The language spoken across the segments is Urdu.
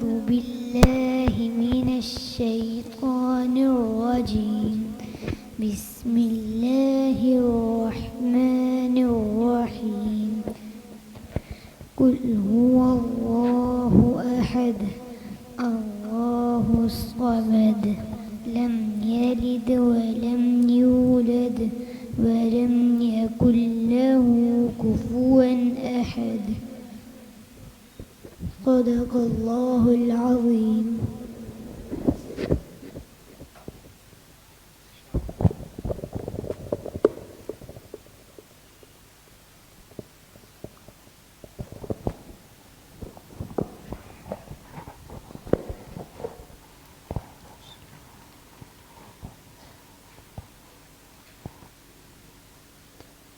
أعوذ بالله من الشيطان الرجيم. بسم الله الرحمن الرحيم. قل هو الله أحد الله الصمد لم يلد ولم يولد ولم يكن له كفوا أحد. صدق الله العظيم.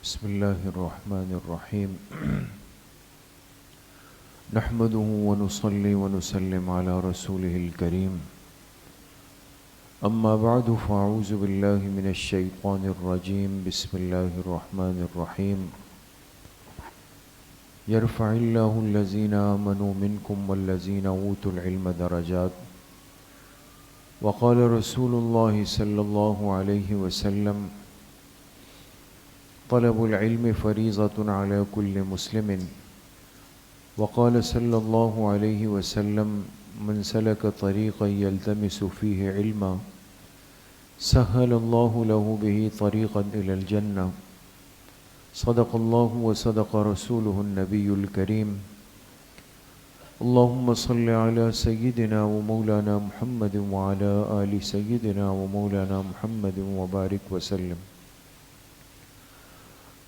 بسم الله الرحمن الرحيم. نحمده ونصلي ونسلم على رسوله الكريم. أما بعد فأعوذ بالله من الشيطان الرجيم. بسم الله الرحمن الرحيم. يرفع الله الذين آمنوا منكم والذين أوتوا العلم درجات. وقال رسول الله صلى الله عليه وسلم: طلب العلم فريضة على كل مسلم. وقال صلى الله عليه وسلم: من سلك طريقا يلتمس فيه علما سهل الله له به طريقا إلى الجنة. صدق الله وصدق رسوله النبي الكريم. اللهم صل على سيدنا ومولانا محمد وعلى آل سيدنا ومولانا محمد وبارك وسلم.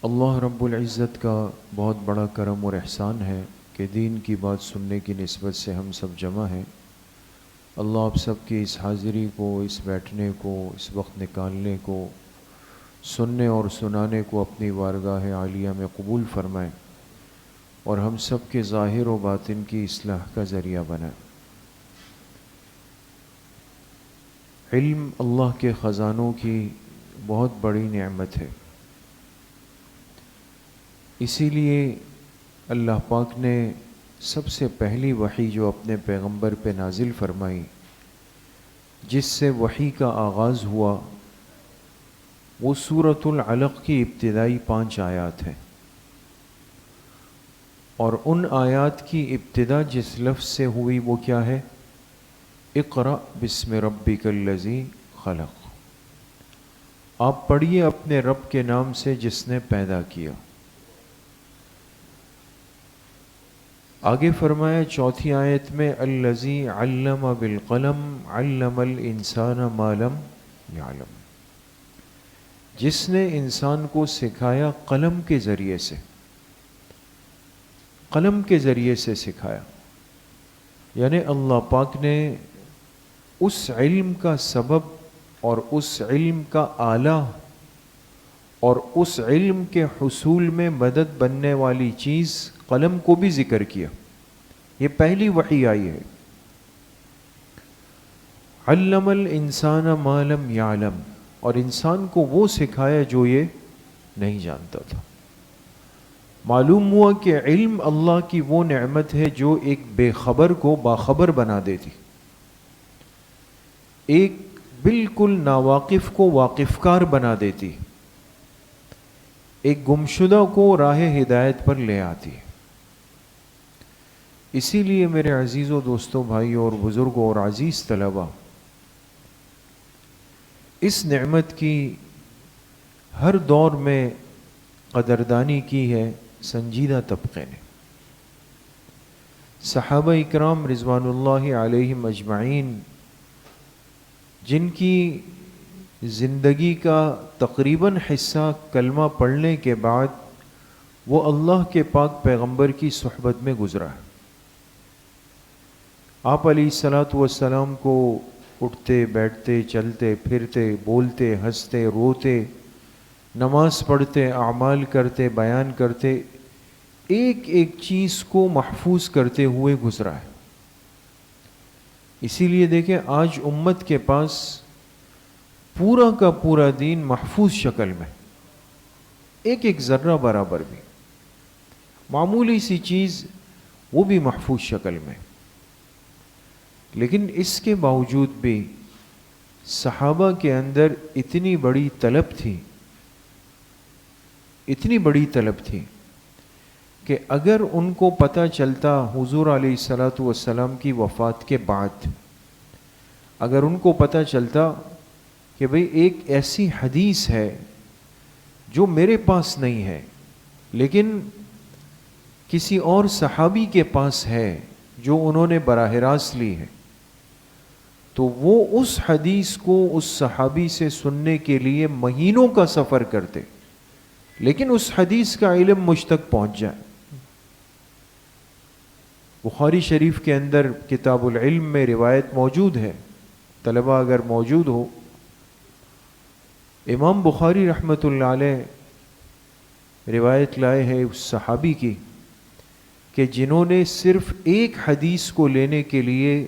اللہ رب العزت کا بہت بڑا کرم اور احسان ہے کہ دین کی بات سننے کی نسبت سے ہم سب جمع ہیں. اللہ آپ سب کی اس حاضری کو، اس بیٹھنے کو، اس وقت نکالنے کو، سننے اور سنانے کو اپنی بارگاہ عالیہ میں قبول فرمائیں اور ہم سب کے ظاہر و باطن کی اصلاح کا ذریعہ بنائیں. علم اللہ کے خزانوں کی بہت بڑی نعمت ہے. اسی لیے اللہ پاک نے سب سے پہلی وحی جو اپنے پیغمبر پہ نازل فرمائی، جس سے وحی کا آغاز ہوا، وہ سورۃ العلق کی ابتدائی 5 آیات ہیں. اور ان آیات کی ابتدا جس لفظ سے ہوئی وہ کیا ہے؟ اقرأ بسم ربک الذی خلق. آپ پڑھیے اپنے رب کے نام سے جس نے پیدا کیا. آگے فرمایا 4 آیت میں: الذی علم بالقلم علم الانسان ما لم یعلم. جس نے انسان کو سکھایا قلم کے ذریعے سے، قلم کے ذریعے سے سکھایا. یعنی اللہ پاک نے اس علم کا سبب اور اس علم کا آلہ اور اس علم کے حصول میں مدد بننے والی چیز قلم کو بھی ذکر کیا. یہ پہلی وحی آئی ہے. علم الانسان ما لم یعلم، اور انسان کو وہ سکھایا جو یہ نہیں جانتا تھا. معلوم ہوا کہ علم اللہ کی وہ نعمت ہے جو ایک بے خبر کو باخبر بنا دیتی، ایک بالکل ناواقف کو واقف کار بنا دیتی، ایک گمشدہ کو راہ ہدایت پر لے آتی ہے. اسی لیے میرے عزیزوں، دوستوں، بھائیوں اور بزرگوں اور عزیز طلباء، اس نعمت کی ہر دور میں قدردانی کی ہے سنجیدہ طبقے نے. صحابہ اکرام رضوان اللہ علیہم اجمعین، جن کی زندگی کا تقریباً حصہ کلمہ پڑھنے کے بعد وہ اللہ کے پاک پیغمبر کی صحبت میں گزرا ہے. آپ علیہ الصلاۃ والسلام کو اٹھتے بیٹھتے چلتے پھرتے بولتے ہنستے روتے نماز پڑھتے اعمال کرتے بیان کرتے ایک ایک چیز کو محفوظ کرتے ہوئے گزرا ہے. اسی لیے دیکھیں آج امت کے پاس پورا کا پورا دین محفوظ شکل میں، ایک ایک ذرہ برابر بھی، معمولی سی چیز وہ بھی محفوظ شکل میں. لیکن اس کے باوجود بھی صحابہ کے اندر اتنی بڑی طلب تھی، اتنی بڑی طلب تھی کہ اگر ان کو پتہ چلتا حضور علیہ الصلاۃ والسلام کی وفات کے بعد، اگر ان کو پتہ چلتا کہ بھئی ایک ایسی حدیث ہے جو میرے پاس نہیں ہے لیکن کسی اور صحابی کے پاس ہے جو انہوں نے براہ راست لی ہے، تو وہ اس حدیث کو اس صحابی سے سننے کے لیے مہینوں کا سفر کرتے، لیکن اس حدیث کا علم مجھ تک پہنچ جائے۔ بخاری شریف کے اندر کتاب العلم میں روایت موجود ہے، طلبہ اگر موجود ہو، امام بخاری رحمۃ اللہ علیہ روایت لائے ہیں اس صحابی کی کہ جنہوں نے صرف ایک حدیث کو لینے کے لیے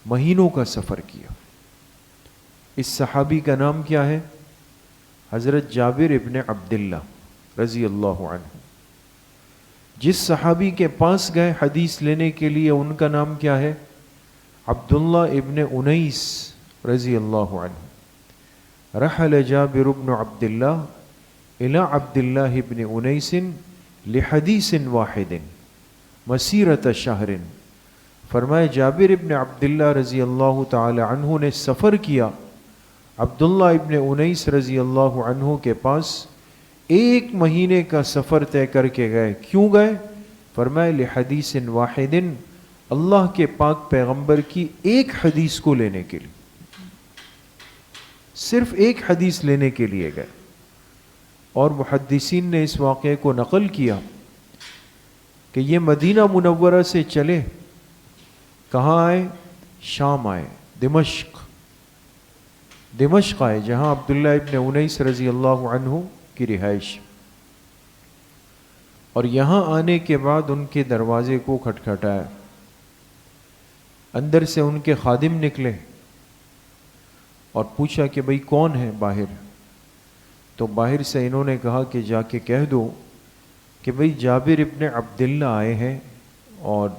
مہینوں کا سفر کیا۔ اس صحابی کا نام کیا ہے؟ حضرت جابر ابن عبداللہ رضی اللہ عنہ۔ جس صحابی کے پاس گئے حدیث لینے کے لیے ان کا نام کیا ہے؟ عبداللہ ابن انیس رضی اللہ عنہ۔ رحل جابر ابن عبداللہ الى عبداللہ ابن انیس لحدیث واحد مسیرۃ شہر۔ فرمائے جابر ابن عبداللہ رضی اللہ تعالی عنہ نے سفر کیا عبداللہ ابن انیس رضی اللہ عنہ کے پاس، ایک مہینے کا سفر طے کر کے گئے۔ کیوں گئے؟ فرمائے لحدیث واحد، اللہ کے پاک پیغمبر کی ایک حدیث کو لینے کے لیے، صرف ایک حدیث لینے کے لیے گئے۔ اور محدثین نے اس واقعے کو نقل کیا کہ یہ مدینہ منورہ سے چلے، کہاں آئے؟ شام آئے، دمشق آئے، جہاں عبداللہ ابن انیس رضی اللہ عنہ کی رہائش۔ اور یہاں آنے کے بعد ان کے دروازے کو کھٹکھٹایا، اندر سے ان کے خادم نکلے اور پوچھا کہ بھئی کون ہے باہر؟ تو باہر سے انہوں نے کہا کہ جا کے کہہ دو کہ بھئی جابر ابن عبداللہ آئے ہیں اور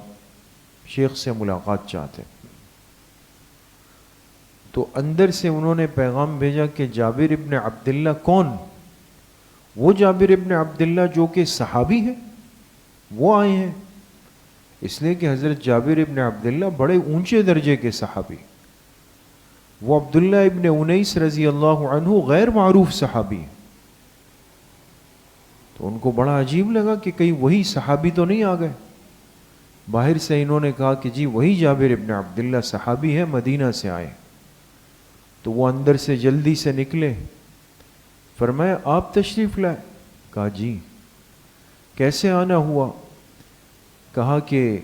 شیخ سے ملاقات چاہتے۔ تو اندر سے انہوں نے پیغام بھیجا کہ جابر ابن عبداللہ کون؟ وہ جابر ابن عبداللہ جو کہ صحابی ہے، وہ آئے ہیں۔ اس لیے کہ حضرت جابر ابن عبداللہ بڑے اونچے درجے کے صحابی، وہ عبداللہ ابن انیس رضی اللہ عنہ غیر معروف صحابی ہیں۔ تو ان کو بڑا عجیب لگا کہ کہیں وہی صحابی تو نہیں آ گئے۔ باہر سے انہوں نے کہا کہ جی وہی جابر ابن عبداللہ صحابی ہے، مدینہ سے آئے۔ تو وہ اندر سے جلدی سے نکلے، فرمایا آپ تشریف لائے؟ کہا جی۔ کیسے آنا ہوا؟ کہا کہ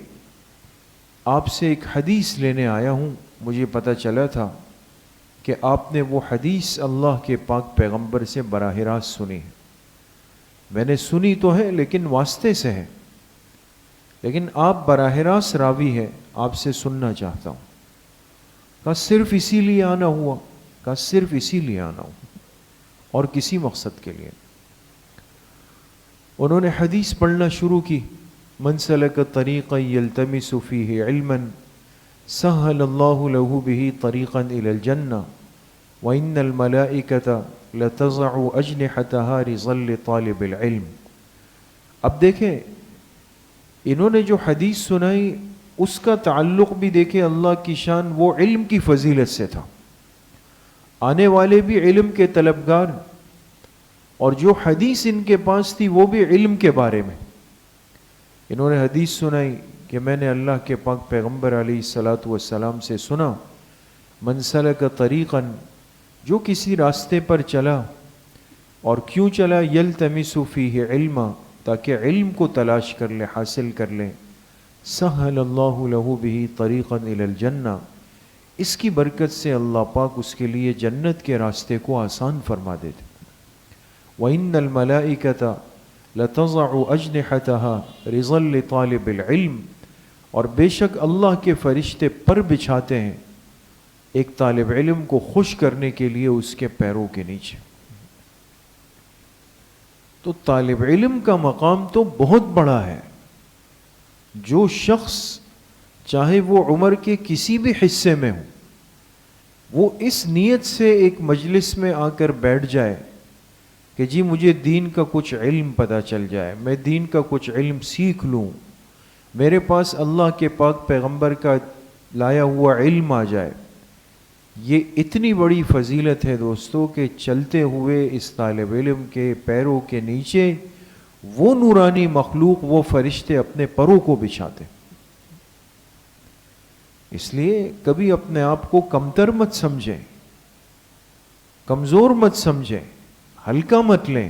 آپ سے ایک حدیث لینے آیا ہوں، مجھے پتہ چلا تھا کہ آپ نے وہ حدیث اللہ کے پاک پیغمبر سے براہ راست سنی ہے۔ میں نے سنی تو ہے لیکن واسطے سے ہے، لیکن آپ براہ راست راوی ہے، آپ سے سننا چاہتا ہوں۔ کہا صرف اسی لیے آنا ہوا؟ کہا صرف اسی لیے آنا ہوا اور کسی مقصد کے لیے۔ انہوں نے حدیث پڑھنا شروع کی، من سلک طریقا یلتمس فیہ علما سہل اللہ لہ بہ طریقا الی الجنہ وان الملائکۃ لتضع اجنحتها رضا لطالب العلم۔ اب دیکھیں انہوں نے جو حدیث سنائی اس کا تعلق بھی دیکھیں اللہ کی شان، وہ علم کی فضیلت سے تھا۔ آنے والے بھی علم کے طلبگار، اور جو حدیث ان کے پاس تھی وہ بھی علم کے بارے میں۔ انہوں نے حدیث سنائی کہ میں نے اللہ کے پاک پیغمبر علیہ الصلاۃ والسلام سے سنا، من سلک طریقا، جو کسی راستے پر چلا، اور کیوں چلا؟ یلتمس فیہ علما، تاکہ علم کو تلاش کر لے، حاصل کر لے، سہل اللہ لہ بہ طریقا الی الجنہ، اس کی برکت سے اللہ پاک اس کے لیے جنت کے راستے کو آسان فرما دیتے۔ وَإِنَّ الْمَلَائِكَةَ لَتَضَعُ أَجْنِحَتَهَا رِضًا لِطَالِبِ الْعِلْمِ، اور بے شک اللہ کے فرشتے پر بچھاتے ہیں ایک طالب علم کو خوش کرنے کے لیے اس کے پیروں کے نیچے۔ تو طالب علم کا مقام تو بہت بڑا ہے۔ جو شخص چاہے وہ عمر کے کسی بھی حصے میں ہوں، وہ اس نیت سے ایک مجلس میں آ کر بیٹھ جائے کہ جی مجھے دین کا کچھ علم پتہ چل جائے، میں دین کا کچھ علم سیکھ لوں، میرے پاس اللہ کے پاک پیغمبر کا لایا ہوا علم آ جائے، یہ اتنی بڑی فضیلت ہے دوستو کہ چلتے ہوئے اس طالب علم کے پیروں کے نیچے وہ نورانی مخلوق، وہ فرشتے اپنے پروں کو بچھاتے۔ اس لیے کبھی اپنے آپ کو کمتر مت سمجھیں، کمزور مت سمجھیں، ہلکا مت لیں۔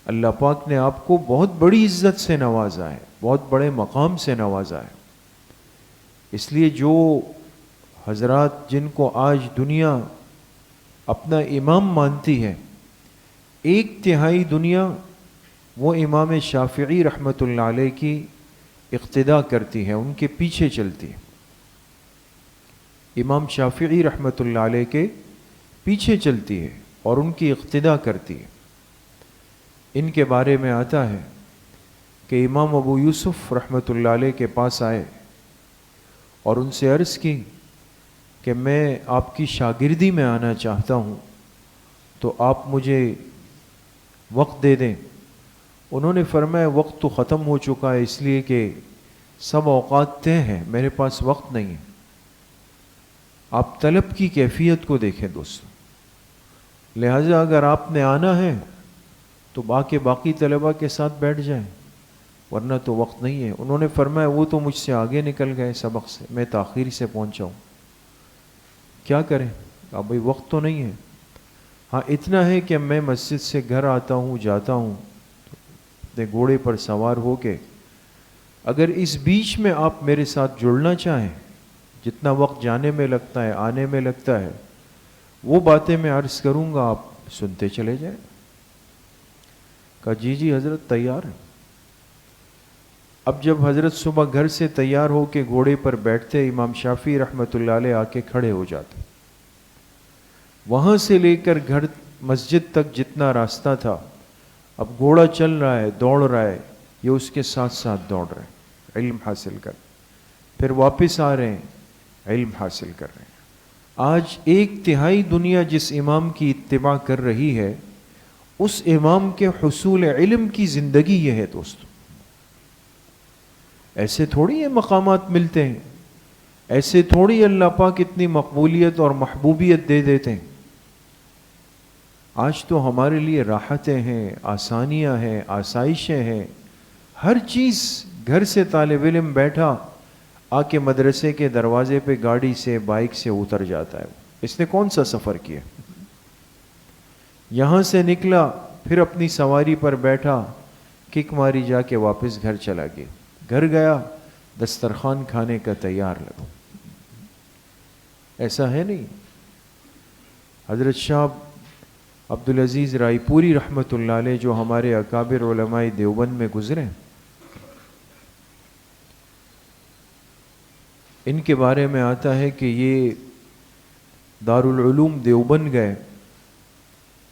اللہ پاک نے آپ کو بہت بڑی عزت سے نوازا ہے، بہت بڑے مقام سے نوازا ہے۔ اس لیے جو حضرات جن کو آج دنیا اپنا امام مانتی ہے، 1/3 دنیا وہ امام شافعی رحمۃ اللہ علیہ کی اقتدا کرتی ہے، ان کے پیچھے چلتی ہے، امام شافعی رحمۃ اللہ علیہ کے پیچھے چلتی ہے اور ان کی اقتدا کرتی ہے۔ ان کے بارے میں آتا ہے کہ امام ابو یوسف رحمۃ اللہ علیہ کے پاس آئے اور ان سے عرض کی کہ میں آپ کی شاگردی میں آنا چاہتا ہوں، تو آپ مجھے وقت دے دیں۔ انہوں نے فرمایا وقت تو ختم ہو چکا ہے، اس لیے کہ سب اوقات طے ہیں، میرے پاس وقت نہیں ہے۔ آپ طلب کی کیفیت کو دیکھیں دوستو، لہذا اگر آپ نے آنا ہے تو باقی طلبہ کے ساتھ بیٹھ جائیں، ورنہ تو وقت نہیں ہے۔ انہوں نے فرمایا وہ تو مجھ سے آگے نکل گئے سبق سے، میں تاخیر سے پہنچا ہوں، کیا کریں؟ اب بھائی وقت تو نہیں ہے۔ ہاں اتنا ہے کہ میں مسجد سے گھر آتا ہوں، جاتا ہوں اپنے گھوڑے پر سوار ہو کے، اگر اس بیچ میں آپ میرے ساتھ جڑنا چاہیں، جتنا وقت جانے میں لگتا ہے آنے میں لگتا ہے، وہ باتیں میں عرض کروں گا، آپ سنتے چلے جائیں۔ کہا جی حضرت تیار ہیں۔ اب جب حضرت صبح گھر سے تیار ہو کے گھوڑے پر بیٹھتے، امام شافعی رحمۃ اللہ علیہ آ کے کھڑے ہو جاتے۔ وہاں سے لے کر گھر مسجد تک جتنا راستہ تھا، اب گھوڑا چل رہا ہے، دوڑ رہا ہے، یہ اس کے ساتھ ساتھ دوڑ رہے ہیں علم حاصل کر، پھر واپس آ رہے ہیں علم حاصل کر رہے ہیں۔ آج 1/3 دنیا جس امام کی اتباع کر رہی ہے، اس امام کے حصول علم کی زندگی یہ ہے دوستو۔ ایسے تھوڑی یہ مقامات ملتے ہیں، ایسے تھوڑی اللہ پاک اتنی مقبولیت اور محبوبیت دے دیتے ہیں۔ آج تو ہمارے لیے راحتیں ہیں، آسانیاں ہیں، آسائشیں ہیں، ہر چیز گھر سے طالب علم بیٹھا آ کے مدرسے کے دروازے پہ گاڑی سے بائک سے اتر جاتا ہے۔ اس نے کون سا سفر کیا؟ یہاں سے نکلا، پھر اپنی سواری پر بیٹھا، کک ماری جا کے واپس گھر چلا گیا، گھر گیا دسترخوان کھانے کا تیار لگا۔ ایسا ہے نہیں۔ حضرت شاہ عبدالعزیز رائے پوری رحمۃ اللہ علیہ جو ہمارے اکابر علماء دیوبند میں گزرے، ان کے بارے میں آتا ہے کہ یہ دارالعلوم دیوبند گئے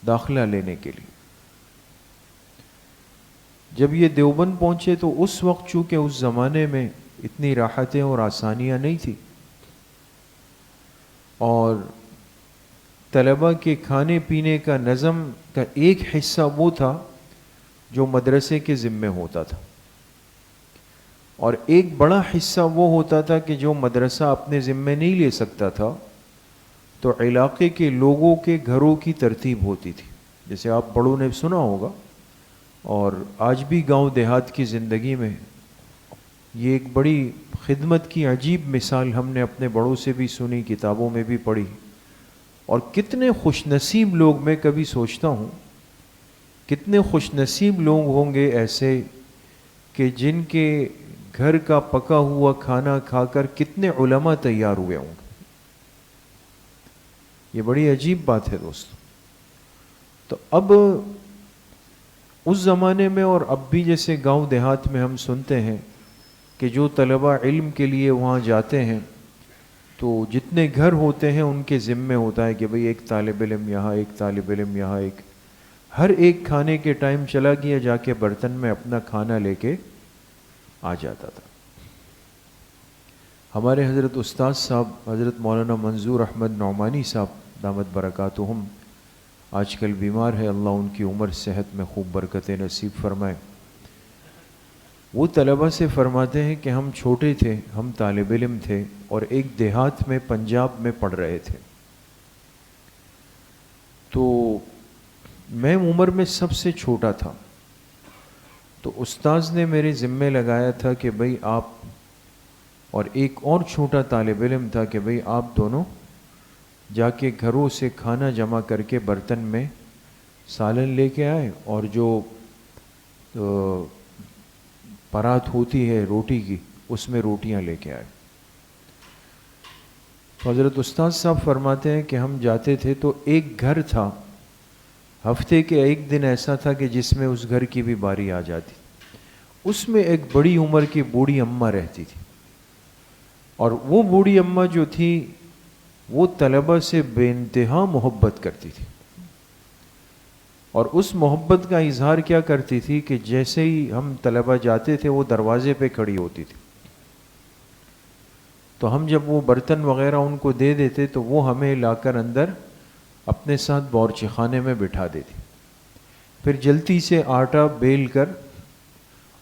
داخلہ لینے کے لیے۔ جب یہ دیوبند پہنچے تو اس وقت چونکہ اس زمانے میں اتنی راحتیں اور آسانیاں نہیں تھی، اور طلبہ کے کھانے پینے کا نظم کا ایک حصہ وہ تھا جو مدرسے کے ذمے ہوتا تھا، اور ایک بڑا حصہ وہ ہوتا تھا کہ جو مدرسہ اپنے ذمے نہیں لے سکتا تھا، تو علاقے کے لوگوں کے گھروں کی ترتیب ہوتی تھی۔ جیسے آپ بڑوں نے سنا ہوگا، اور آج بھی گاؤں دیہات کی زندگی میں یہ ایک بڑی خدمت کی عجیب مثال ہم نے اپنے بڑوں سے بھی سنی، کتابوں میں بھی پڑھی، اور کتنے خوش نصیب لوگ، میں کبھی سوچتا ہوں کتنے خوش نصیب لوگ ہوں گے ایسے کہ جن کے گھر کا پکا ہوا کھانا کھا کر کتنے علماء تیار ہوئے ہوں گے۔ یہ بڑی عجیب بات ہے دوستو۔ تو اب اس زمانے میں اور اب بھی جیسے گاؤں دیہات میں ہم سنتے ہیں کہ جو طلبہ علم کے لیے وہاں جاتے ہیں تو جتنے گھر ہوتے ہیں ان کے ذمے ہوتا ہے کہ بھئی ایک طالب علم یہاں، ایک طالب علم یہاں، ایک ہر ایک کھانے کے ٹائم چلا گیا، جا کے برتن میں اپنا کھانا لے کے آ جاتا تھا۔ ہمارے حضرت استاد صاحب حضرت مولانا منظور احمد نعمانی صاحب دامت برکاتہم آج کل بیمار ہے، اللہ ان کی عمر صحت میں خوب برکتیں نصیب فرمائے۔ وہ طلبہ سے فرماتے ہیں کہ ہم چھوٹے تھے، ہم طالب علم تھے اور ایک دیہات میں پنجاب میں پڑھ رہے تھے، تو میں عمر میں سب سے چھوٹا تھا، تو استاذ نے میرے ذمے لگایا تھا کہ بھئی آپ، اور ایک اور چھوٹا طالب علم تھا کہ بھئی آپ دونوں جا کے گھروں سے کھانا جمع کر کے برتن میں سالن لے کے آئے، اور جو پرات ہوتی ہے روٹی کی اس میں روٹیاں لے کے آئے۔ حضرت استاد صاحب فرماتے ہیں کہ ہم جاتے تھے تو ایک گھر تھا، ہفتے کے ایک دن ایسا تھا کہ جس میں اس گھر کی بھی باری آ جاتی، اس میں ایک بڑی عمر کی بوڑھی اماں رہتی تھی، اور وہ بوڑھی اماں جو تھی وہ طلبہ سے بے انتہا محبت کرتی تھی، اور اس محبت کا اظہار کیا کرتی تھی کہ جیسے ہی ہم طلبہ جاتے تھے وہ دروازے پہ کھڑی ہوتی تھی، تو ہم جب وہ برتن وغیرہ ان کو دے دیتے تو وہ ہمیں لا کر اندر اپنے ساتھ باورچی خانے میں بٹھا دیتی، پھر جلدی سے آٹا بیل کر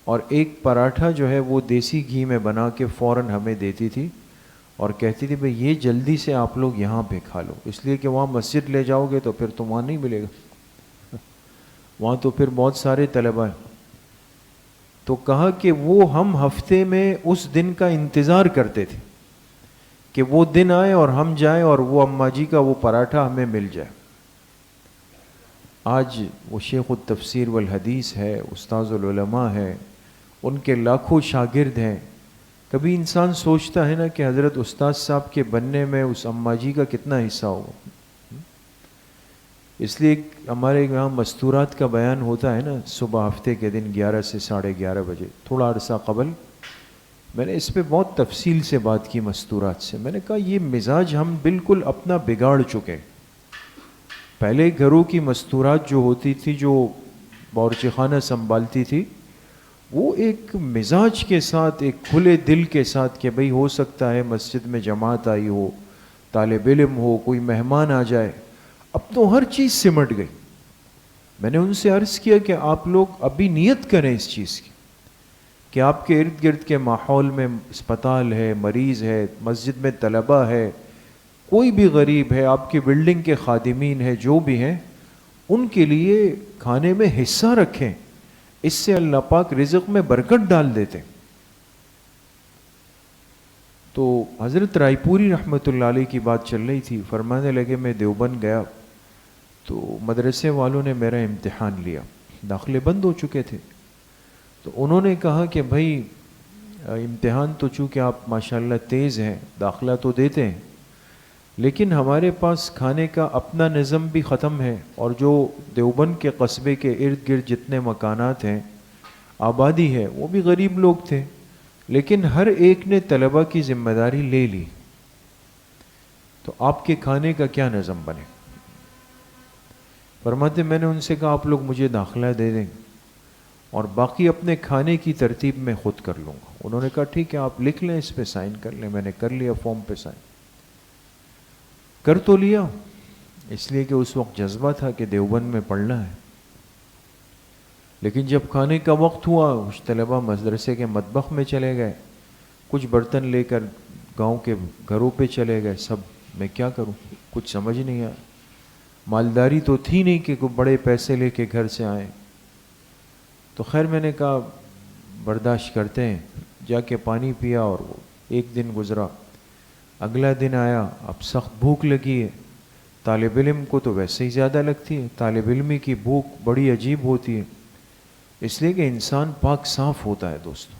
اور ایک پراٹھا جو ہے وہ دیسی گھی میں بنا کے فوراً ہمیں دیتی تھی، اور کہتی تھی بھئی یہ جلدی سے آپ لوگ یہاں پہ کھا لو، اس لیے کہ وہاں مسجد لے جاؤ گے تو پھر تو وہاں نہیں ملے گا، وہاں تو پھر بہت سارے طلبہ ہیں۔ تو کہا کہ وہ ہم ہفتے میں اس دن کا انتظار کرتے تھے کہ وہ دن آئے اور ہم جائیں اور وہ اماں جی کا وہ پراٹھا ہمیں مل جائے۔ آج وہ شیخ التفسیر والحدیث ہے، استاذ العلماء ہے، ان کے لاکھوں شاگرد ہیں۔ کبھی انسان سوچتا ہے نا کہ حضرت استاد صاحب کے بننے میں اس اماں جی کا کتنا حصہ ہوگا۔ اس لیے ہمارے یہاں مستورات کا بیان ہوتا ہے نا صبح ہفتے کے دن 11 سے 11:30 بجے، تھوڑا عرصہ قبل میں نے اس پہ بہت تفصیل سے بات کی مستورات سے۔ میں نے کہا یہ مزاج ہم بالکل اپنا بگاڑ چکے۔ پہلے گھروں کی مستورات جو ہوتی تھی، جو باورچی خانہ سنبھالتی تھی، وہ ایک مزاج کے ساتھ، ایک کھلے دل کے ساتھ کہ بھئی ہو سکتا ہے مسجد میں جماعت آئی ہو، طالب علم ہو، کوئی مہمان آ جائے۔ اب تو ہر چیز سمٹ گئی۔ میں نے ان سے عرض کیا کہ آپ لوگ ابھی نیت کریں اس چیز کی کہ آپ کے ارد گرد کے ماحول میں اسپتال ہے، مریض ہے، مسجد میں طلبہ ہے، کوئی بھی غریب ہے، آپ کی بلڈنگ کے خادمین ہیں، جو بھی ہیں، ان کے لیے کھانے میں حصہ رکھیں، اس سے اللہ پاک رزق میں برکت ڈال دیتے۔ تو حضرت رائے پوری رحمۃ اللہ علیہ کی بات چل رہی تھی، فرمانے لگے میں دیوبند گیا تو مدرسے والوں نے میرا امتحان لیا، داخلے بند ہو چکے تھے، تو انہوں نے کہا کہ بھائی امتحان تو چونکہ آپ ماشاءاللہ تیز ہیں، داخلہ تو دیتے ہیں، لیکن ہمارے پاس کھانے کا اپنا نظم بھی ختم ہے، اور جو دیوبند کے قصبے کے ارد گرد جتنے مکانات ہیں، آبادی ہے، وہ بھی غریب لوگ تھے، لیکن ہر ایک نے طلبہ کی ذمہ داری لے لی، تو آپ کے کھانے کا کیا نظم بنے؟ فرماتے میں نے ان سے کہا آپ لوگ مجھے داخلہ دے دیں اور باقی اپنے کھانے کی ترتیب میں خود کر لوں گا۔ انہوں نے کہا ٹھیک ہے آپ لکھ لیں، اس پہ سائن کر لیں۔ میں نے کر لیا، فارم پہ سائن کر تو لیا، اس لیے کہ اس وقت جذبہ تھا کہ دیوبند میں پڑھنا ہے، لیکن جب کھانے کا وقت ہوا کچھ طلبہ مدرسے کے مطبخ میں چلے گئے، کچھ برتن لے کر گاؤں کے گھروں پہ چلے گئے، سب میں کیا کروں، کچھ سمجھ نہیں آیا۔ مالداری تو تھی نہیں کہ کوئی بڑے پیسے لے کے گھر سے آئیں، تو خیر میں نے کہا برداشت کرتے ہیں، جا کے پانی پیا اور وہ ایک دن گزرا۔ اگلا دن آیا، اب سخت بھوک لگی ہے، طالب علم کو تو ویسے ہی زیادہ لگتی ہے، طالب علمی کی بھوک بڑی عجیب ہوتی ہے، اس لیے کہ انسان پاک صاف ہوتا ہے دوستو،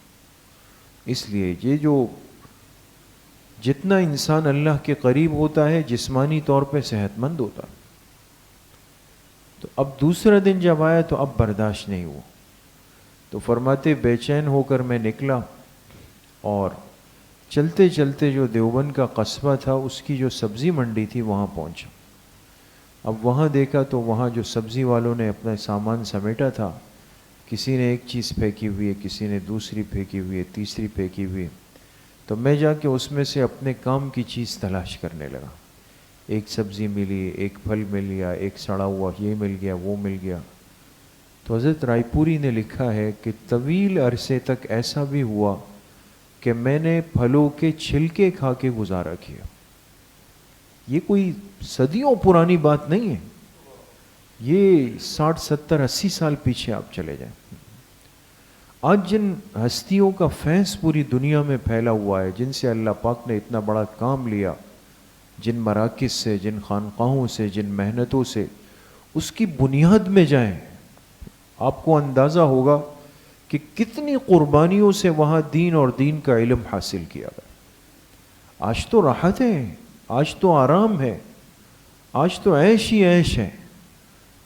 اس لیے یہ جو جتنا انسان اللہ کے قریب ہوتا ہے جسمانی طور پہ صحت مند ہوتا ہے۔ تو اب دوسرا دن جب آیا تو اب برداشت نہیں ہوا، تو فرماتے بے چین ہو کر میں نکلا اور چلتے چلتے جو دیوبند کا قصبہ تھا اس کی جو سبزی منڈی تھی وہاں پہنچا۔ اب وہاں دیکھا تو وہاں جو سبزی والوں نے اپنا سامان سمیٹا تھا، کسی نے ایک چیز پھینکی ہوئی ہے، کسی نے دوسری پھینکی ہوئی ہے، تیسری پھینکی ہوئی ہے، تو میں جا کے اس میں سے اپنے کام کی چیز تلاش کرنے لگا. ایک سبزی ملی، ایک پھل مل گیا، ایک سڑا ہوا یہ مل گیا، وہ مل گیا. تو حضرت رائے پوری نے لکھا ہے کہ طویل عرصے تک ایسا بھی ہوا کہ میں نے پھلوں کے چھلکے کھا کے گزارا کیا. یہ کوئی صدیوں پرانی بات نہیں ہے، یہ 60 70 80 سال پیچھے آپ چلے جائیں. آج جن ہستیوں کا فیض پوری دنیا میں پھیلا ہوا ہے، جن سے اللہ پاک نے اتنا بڑا کام لیا، جن مراکز سے، جن خانقاہوں سے، جن محنتوں سے، اس کی بنیاد میں جائیں، آپ کو اندازہ ہوگا کہ کتنی قربانیوں سے وہاں دین اور دین کا علم حاصل کیا گیا. آج تو راحت ہے، آج تو آرام ہے، آج تو عیش ہی عیش ہے.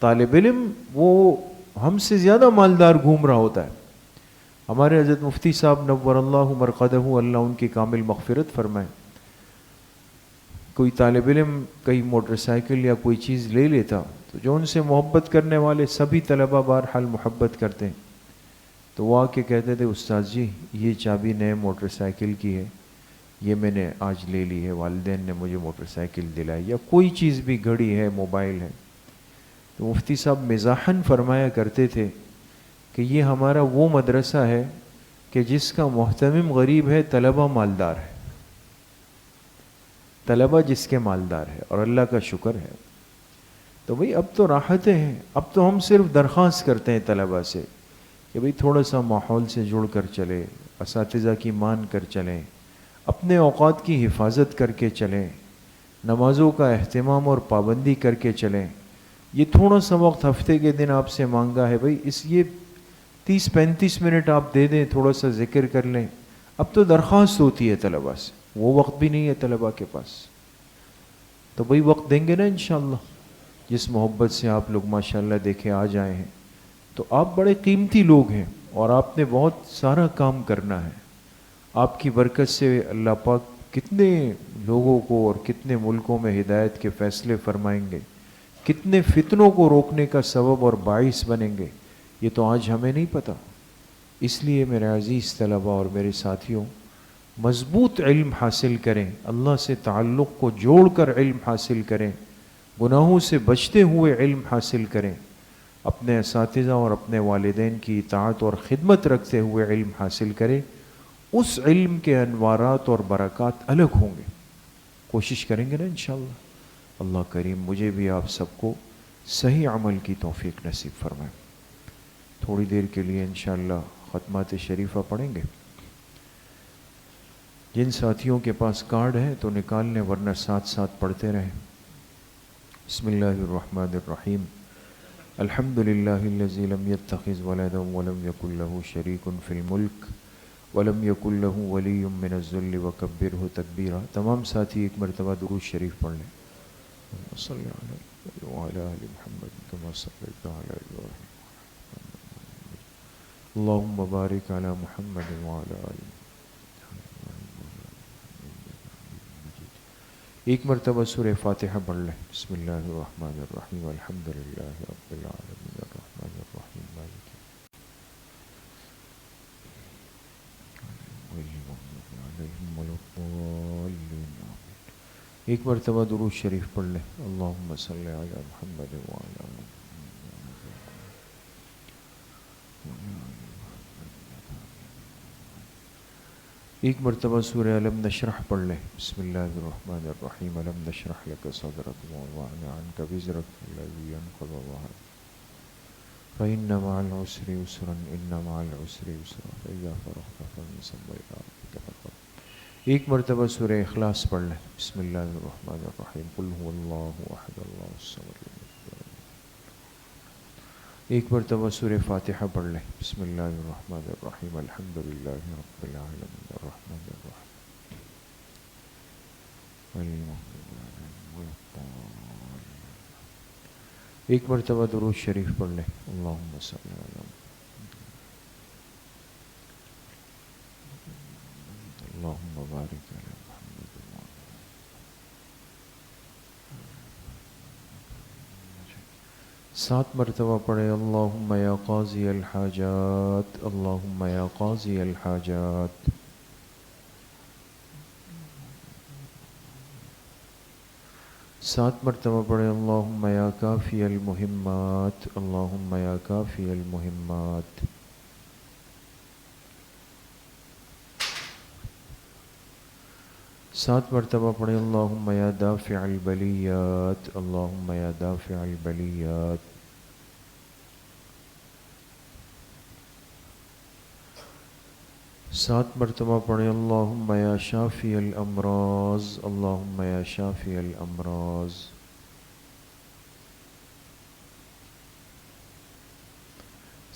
طالب علم وہ ہم سے زیادہ مالدار گھوم رہا ہوتا ہے. ہمارے حضرت مفتی صاحب نور اللہ مرقدہ، اللہ ان کی کامل مغفرت فرمائے، کوئی طالب علم کئی موٹر سائیکل یا کوئی چیز لے لیتا تو جو ان سے محبت کرنے والے سبھی طلبہ بہرحال محبت کرتے ہیں، تو وہ آ کے کہتے تھے استاد جی یہ چابی نئے موٹر سائیکل کی ہے، یہ میں نے آج لے لی ہے، والدین نے مجھے موٹر سائیکل دلائی، یا کوئی چیز بھی، گھڑی ہے، موبائل ہے. تو مفتی صاحب مزاحاً فرمایا کرتے تھے کہ یہ ہمارا وہ مدرسہ ہے کہ جس کا محتمم غریب ہے، طلبہ مالدار ہے. طلبہ جس کے مالدار ہے، اور اللہ کا شکر ہے. تو بھئی اب تو راحتیں ہیں، اب تو ہم صرف درخواست کرتے ہیں طلبہ سے کہ بھئی تھوڑا سا ماحول سے جڑ کر چلیں، اساتذہ کی مان کر چلیں، اپنے اوقات کی حفاظت کر کے چلیں، نمازوں کا اہتمام اور پابندی کر کے چلیں. یہ تھوڑا سا وقت ہفتے کے دن آپ سے مانگا ہے، بھئی اس یہ 30-35 منٹ آپ دے دیں، تھوڑا سا ذکر کر لیں. اب تو درخواست ہوتی ہے طلبہ سے، وہ وقت بھی نہیں ہے طلبہ کے پاس. تو بھئی وقت دیں گے نا انشاءاللہ. جس محبت سے آپ لوگ ماشاءاللہ دیکھے آج آئے ہیں، تو آپ بڑے قیمتی لوگ ہیں اور آپ نے بہت سارا کام کرنا ہے. آپ کی برکت سے اللہ پاک کتنے لوگوں کو اور کتنے ملکوں میں ہدایت کے فیصلے فرمائیں گے، کتنے فتنوں کو روکنے کا سبب اور باعث بنیں گے، یہ تو آج ہمیں نہیں پتہ. اس لیے میرے عزیز طلبہ اور میرے ساتھیوں، مضبوط علم حاصل کریں، اللہ سے تعلق کو جوڑ کر علم حاصل کریں، گناہوں سے بچتے ہوئے علم حاصل کریں، اپنے اساتذہ اور اپنے والدین کی اطاعت اور خدمت رکھتے ہوئے علم حاصل کریں. اس علم کے انوارات اور برکات الگ ہوں گے. کوشش کریں گے نا انشاءاللہ. اللہ کریم مجھے بھی آپ سب کو صحیح عمل کی توفیق نصیب فرمائے. تھوڑی دیر کے لیے انشاءاللہ ختمات شریفہ پڑھیں گے. جن ساتھیوں کے پاس کارڈ ہے تو نکال لیں، ورنہ ساتھ ساتھ پڑھتے رہیں. بسم اللہ الرحمن الرحیم. الحمد للہ الذی لم یتخذ ولدا ولم یکن له شریک فی الملک ولم یکن له ولی من الذل وکبرہ تکبیرا. تمام ساتھی ایک مرتبہ درود شریف پڑھ لیں. صلی علی وعلی آل محمد کما صلیت علی ابراہیم. اللہم بارک علی محمد وعلی آل محمد. ایک مرتبہ سورہ فاتحہ پڑھ لیں. بسم اللہ الرحمن الرحیم. الحمد للہ رب العالمین الرحمن الرحیم مالک ایک مرتبہ درود شریف پڑھ لیں. اللہم صلی علی محمد وعلی آل محمد. ایک مرتبہ سورہ علم نشرح پڑھ لیں. بسم اللہ الرحمن الرحیم. علم نشرح لک صدرک ووضعنا عنک وزرک الذی انقض ظہرک فإن مع العسر یسرا إن مع العسر یسرا فإذا فرغت فانصب إلی ربک فارغب. ایک مرتبہ سورہ اخلاص پڑھ لیں. بسم اللہ الرحمن الرحیم. قل هو اللہ احد اللہ الصمد. ایک مرتبہ سورہ فاتحہ پڑھ لیں. بسم اللہ الرحمن الرحیم. الحمد للہ رب العالمین الرحمن الرحیم. ایک مرتبہ درود شریف پڑھ لیں. اللہم صلی علی اللہم بارک علی محمد. 7 مرتبہ پڑھے. اللہم یا قاضی الحاجات. اللہم یا قاضی الحاجات. 7 مرتبہ پڑھیں اللہم یا کافی المہمات، اللہم یا کافی المہمات۔ 7 مرتبہ پڑھیں اللہم یا دافع البلیات، اللہم یا دافع البلیات۔ 7 مرتبہ پڑھیں اللہم یا شافی الامراض، اللہم یا شافی الامراض۔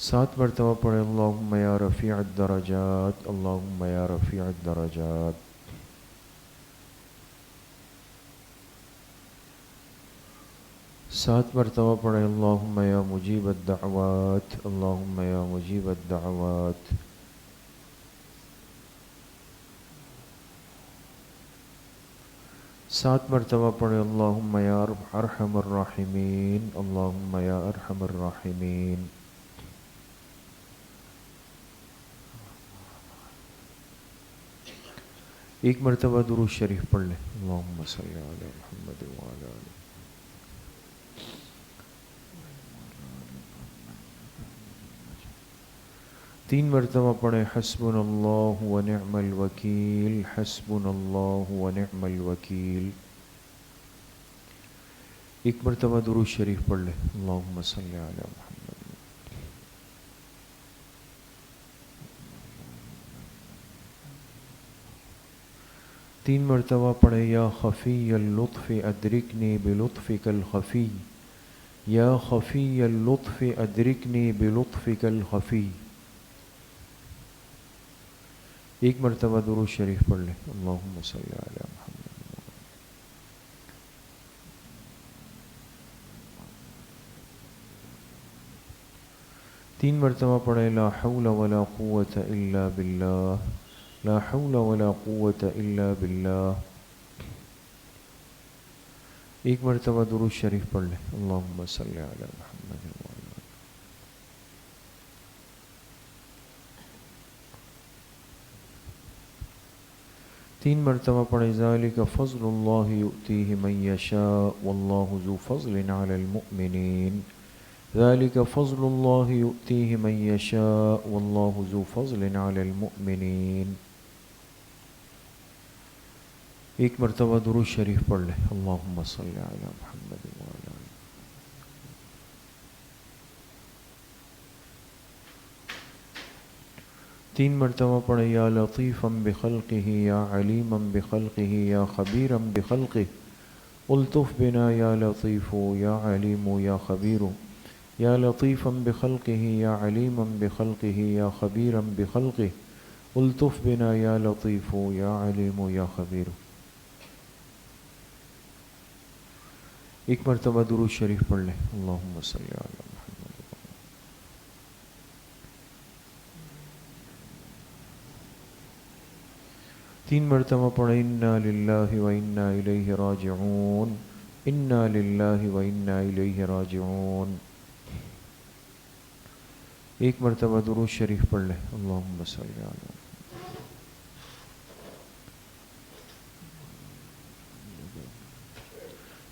7 مرتبہ پڑھیں اللہم یا رفیع الدرجات، اللہم یا رفیع الدرجات۔ 7 مرتبہ پڑھیں اللہم یا مجیب الدعوات، اللہم یا مجیب الدعوات۔ 7 مرتبہ پڑھیں اللہم یا ارحم الراحمین، اللہم یا ارحم الراحمین۔ ایک مرتبہ درود شریف پڑھ لیں، اللہم صلی علی محمد وعلی آلہ۔ 3 مرتبہ پڑھیں حسبنا اللہ ونعم الوکیل، حسبنا اللہ ونعم الوکیل۔ ایک مرتبہ درود شریف پڑھ لیں، اللہم صلی علی محمد۔ 3 مرتبہ پڑھیں یا خفی اللطف ادرکنی بلطفک الخفی، یا خفی اللطف ادرکنی بلطفک الخفی۔ ایک مرتبہ درود شریف پڑھ لیں، اللہم صلی علی محمد۔ 3 مرتبہ پڑھیں لا حول ولا قوة الا باللہ، لا حول ولا قوة الا باللہ۔ ایک مرتبہ درود شریف پڑھ لیں، اللہم صلی علی محمد وعلی آلہ۔ 3 مرتبہ پڑھیں ذالک فضل اللہ یؤتیہ من یشاء واللہ ذو فضل علی المؤمنین، ذالک فضل اللہ یؤتیہ من یشاء واللہ ذو فضل علی المؤمنین۔ ایک مرتبہ درود شریف پڑھ لیں، اللہم صلی علی محمد وعلی آلہ۔ 3 مرتبہ پڑھیں یا لطیفا بخلقہ یا علیما بخلقہ یا خبیرا بخلقہ، الطف بنا یا لطیف یا علیم یا خبیر، یا لطیفا بخلقہ یا علیما بخلقہ یا خبیرا بخلقہ، الطف بنا یا لطیف یا علیم یا خبیر۔ ایک مرتبہ درود شریف پڑھ لیں، اللہم صلی علی محمد۔ 3 مرتبہ پڑھیں انا للہ و انا الیہ راجعون، انا للہ و انا الیہ راجعون۔ ایک مرتبہ درود شریف پڑھ لیں، اللہم صلی علی محمد۔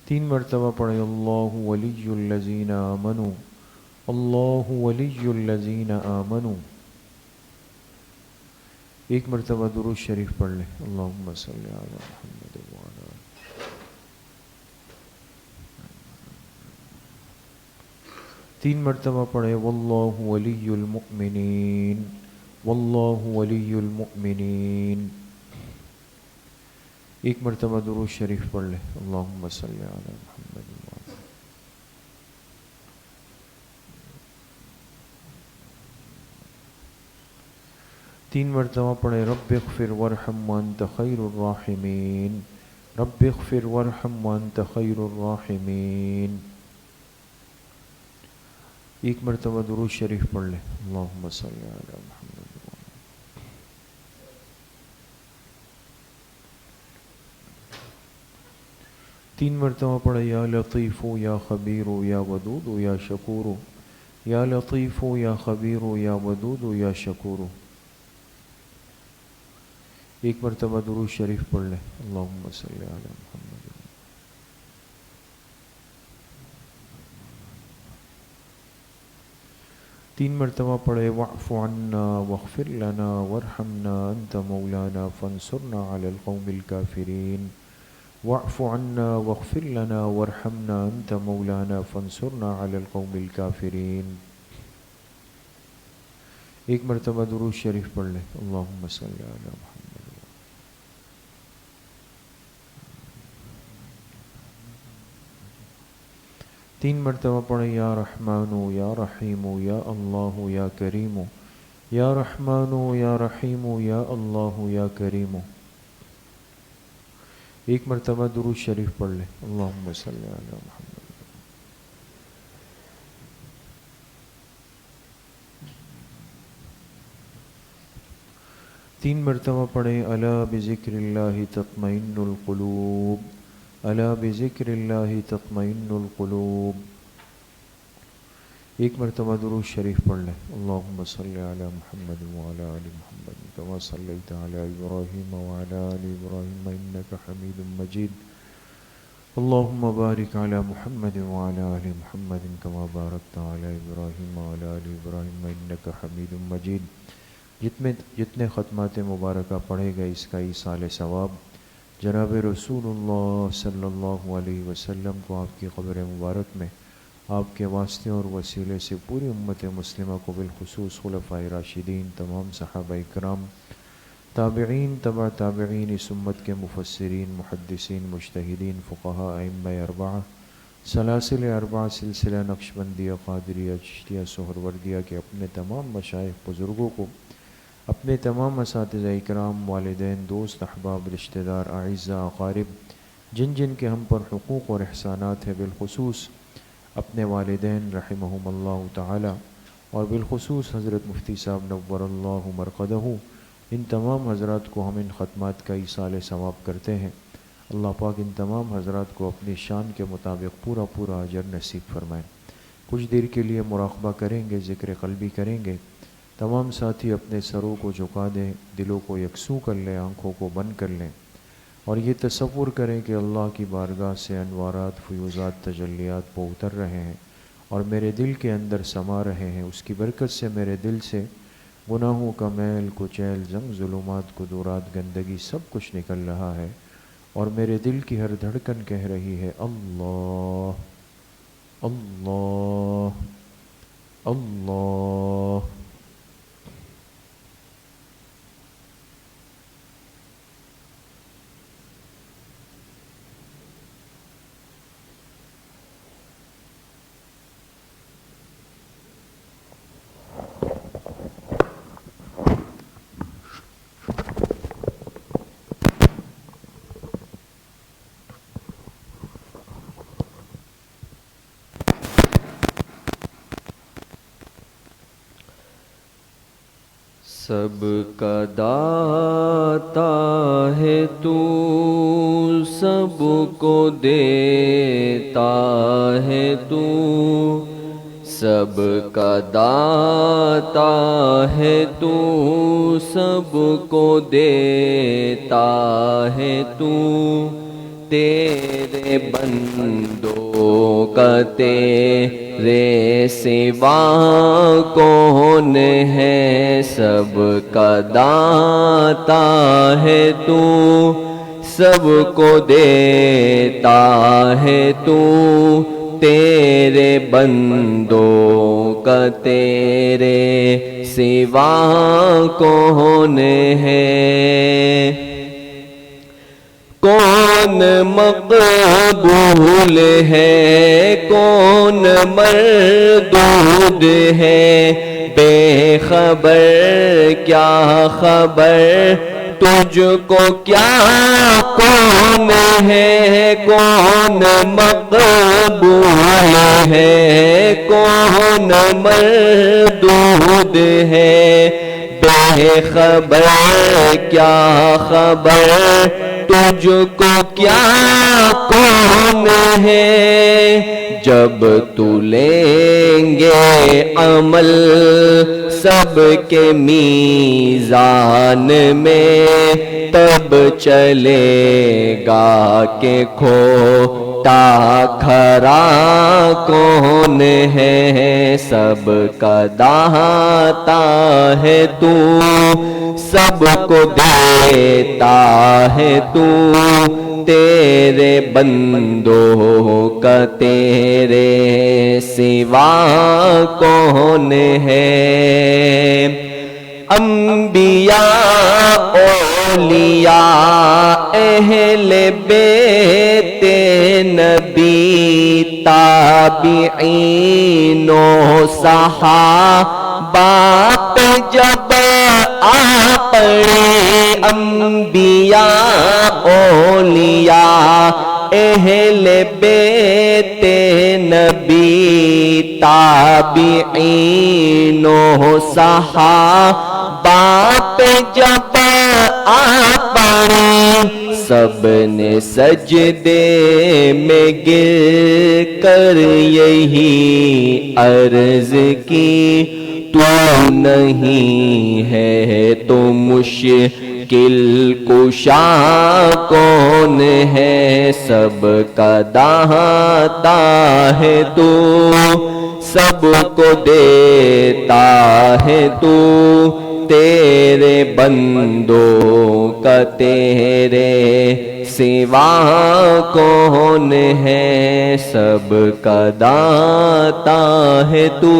3 مرتبہ پڑھیں اللہ ولی الذین آمنوا، اللہ ولی الذین آمنوا۔ ایک مرتبہ درود شریف پڑھ لیں، اللہم صلی علی محمد وعلی آلہ۔ 3 مرتبہ پڑھیں واللہ ولی المؤمنین، واللہ ولی المؤمنین۔ ایک مرتبہ درود شریف پڑھ لیں، اللہم صلی علی محمد وعلی آلہ۔ 3 مرتبہ پڑھیں رب اغفر وارحم وانت خیر الراحمین، رب اغفر وارحم وانت خیر الراحمین۔ ایک مرتبہ درود شریف پڑھ لیں، اللہم صلی علی محمد وعلی آلہ۔ 3 مرتبہ پڑھیں یا لطیف یا خبیر یا ودود یا شکور، یا لطیف یا خبیر یا ودود یا شکور۔ ایک مرتبہ درود شریف پڑھ لیں، اللہم صلی علی محمد۔ 3 مرتبہ پڑھے واعف عنا واغفر لنا وارحمنا انت مولانا فانصرنا علی القوم الکافرین. واعف عنا واغفر لنا وارحمنا انت مولانا فانصرنا علی القوم الکافرین. ایک مرتبہ درود شریف پڑھ لیں. اللہم صلی علی محمد. 3 مرتبہ پڑھیں یا رحمانو یا رحیمو یا اللہ یا کریمو یا رحمانو یا رحیمو یا اللہ یا کریمو. ایک مرتبہ درود شریف پڑھ لیں. اللہم صلی علی محمد. تین مرتبہ پڑھیں الا بذکر اللہ تطمئن القلوب الا بذکر اللہ تطمئن القلوب. ایک مرتبہ درود شریف پڑھ لیں. اللہم صلی علی محمد وعلی آل محمد کما صلیت علی ابراہیم وعلی آل ابراہیم انک حمید مجید. اللہم بارک علی محمد وعلی آل محمد کما بارکت علی ابراہیم وعلی آل ابراہیم انک حمید مجید. جتنے ختمات مبارکہ پڑھے گئے اس کا ایصال ثواب جناب رسول اللہ صلی اللہ علیہ وسلم کو آپ کی قبر مبارک میں آپ کے واسطے اور وسیلے سے پوری امت مسلمہ کو بالخصوص خلفائے راشدین تمام صحابہ کرام تابعین تبع تابعین اس امت کے مفسرین محدثین مجتہدین فقہاء ائمہ اربعہ سلاسل اربعہ سلسلہ نقشبندیہ قادریہ چشتیہ سہروردیہ کے اپنے تمام مشائخ بزرگوں کو اپنے تمام اساتذہ اکرام والدین دوست احباب رشتہ دار اعزاء اقارب جن جن کے ہم پر حقوق اور احسانات ہیں بالخصوص اپنے والدین رحمہم اللہ تعالی اور بالخصوص حضرت مفتی صاحب نور اللہ مرقدہ ان تمام حضرات کو ہم ان ختمات کا ایصال ثواب کرتے ہیں. اللہ پاک ان تمام حضرات کو اپنی شان کے مطابق پورا پورا اجر نصیب فرمائیں. کچھ دیر کے لیے مراقبہ کریں گے ذکر قلبی کریں گے. تمام ساتھی اپنے سروں کو جھکا دیں دلوں کو یکسو کر لیں آنکھوں کو بند کر لیں اور یہ تصور کریں کہ اللہ کی بارگاہ سے انوارات فیوزات تجلیات وہ اتر رہے ہیں اور میرے دل کے اندر سما رہے ہیں. اس کی برکت سے میرے دل سے گناہوں کا میل کچیل زنگ ظلمات قدورات گندگی سب کچھ نکل رہا ہے اور میرے دل کی ہر دھڑکن کہہ رہی ہے اللہ اللہ اللہ. سب کا داتا ہے تو سب کو دیتا ہے تو سب کا داتا ہے تو سب کو دیتا ہے تو تیرے بندوں کا تیرے سوا کون ہے سب کا داتا ہے تو سب کو دیتا ہے تو تیرے بندوں کا تیرے سوا کون ہے کون مقبول ہے کون مردود ہے بے خبر کیا خبر تجھ کو کیا کون ہے کون مقبول ہے کون مردود ہے بے خبر کیا خبر تجھ کو کیا کون ہے جب تو لیں گے عمل سب کے میزان میں تب چلے گا کہ کھو چھوٹا کھرا کون ہے، سب کا داتا ہے تو، سب کو دیتا ہے تو، تیرے بندوں کا تیرے سوا کون ہے؟ انبیاء اولیاء اہل بیت نبی تابعین و صحابہ پہ جب آ پڑے، انبیاء اولیاء اہل بیت نبی تابعین و صحابہ پہ جب آ پڑے، سب نے سجدے میں گر کر یہی عرض کی، تو نہیں ہے تو مشکل کشا کون ہے، سب کا داتا ہے تو، سب کو دیتا ہے تو، تیرے بندوں کا تیرے سوا کون ہے، سب کا داتا ہے تو،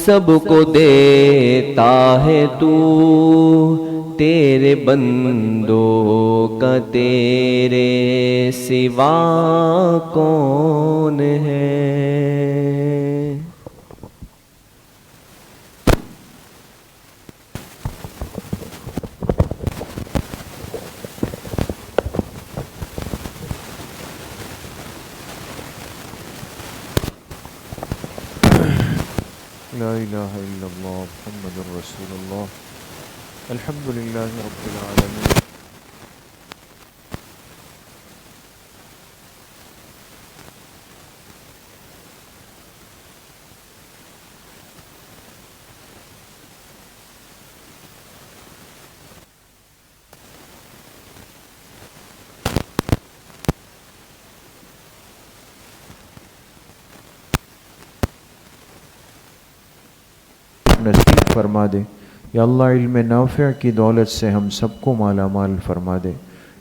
سب کو دیتا ہے تو، تیرے بندوں کا تیرے سوا کون ہے؟ لا الہ الا اللہ محمد رسول اللہ۔ الحمدللہ رب العالمین۔ نصیب فرما دے یا اللہ، علم نافع کی دولت سے ہم سب کو مالا مال فرما دے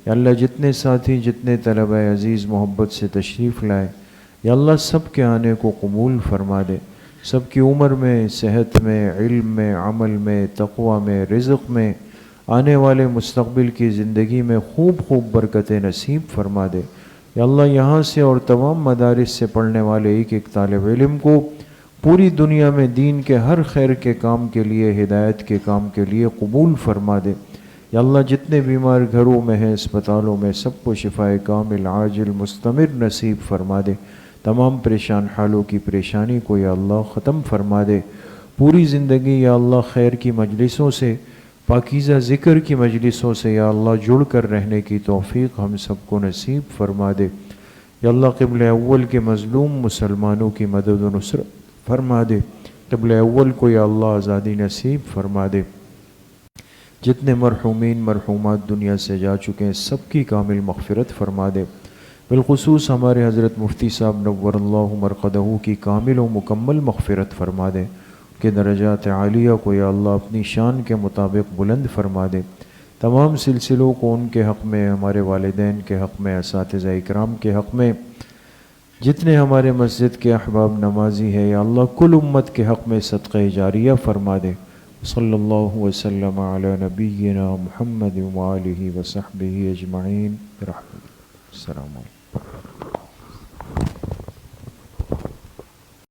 یا اللہ۔ جتنے ساتھی، جتنے طلبہ عزیز محبت سے تشریف لائے یا اللہ، سب کے آنے کو قبول فرما دے، سب کی عمر میں، صحت میں، علم میں، عمل میں، تقوی میں، رزق میں، آنے والے مستقبل کی زندگی میں خوب خوب برکت نصیب فرما دے یا اللہ۔ یہاں سے اور تمام مدارس سے پڑھنے والے ایک ایک طالب علم کو پوری دنیا میں دین کے ہر خیر کے کام کے لیے، ہدایت کے کام کے لیے قبول فرما دے یا اللہ۔ جتنے بیمار گھروں میں ہیں، اسپتالوں میں، سب کو شفائے کامل عاجل مستمر نصیب فرما دے۔ تمام پریشان حالوں کی پریشانی کو یا اللہ ختم فرما دے۔ پوری زندگی یا اللہ خیر کی مجلسوں سے، پاکیزہ ذکر کی مجلسوں سے یا اللہ جڑ کر رہنے کی توفیق ہم سب کو نصیب فرما دے یا اللہ۔ قبل اول کے مظلوم مسلمانوں کی مدد و نصرت فرما دے، قبل اول کو یا اللہ آزادی نصیب فرما دے۔ جتنے مرحومین مرحومات دنیا سے جا چکے ہیں، سب کی کامل مغفرت فرما دے۔ بالخصوص ہمارے حضرت مفتی صاحب نور اللہ مرقدہ کی کامل و مکمل مغفرت فرما دے، ان کے درجات عالیہ کو یا اللہ اپنی شان کے مطابق بلند فرما دے۔ تمام سلسلوں کو ان کے حق میں، ہمارے والدین کے حق میں، اساتذہ اکرام کے حق میں، جتنے ہمارے مسجد کے احباب نمازی ہے یا اللہ کل امت کے حق میں صدقہ جاریہ فرما دے۔ صلی اللہ وسلم علی نبینا محمد وآلہ وصحبہ اجمعین برحمتہ۔ السلام علیکم۔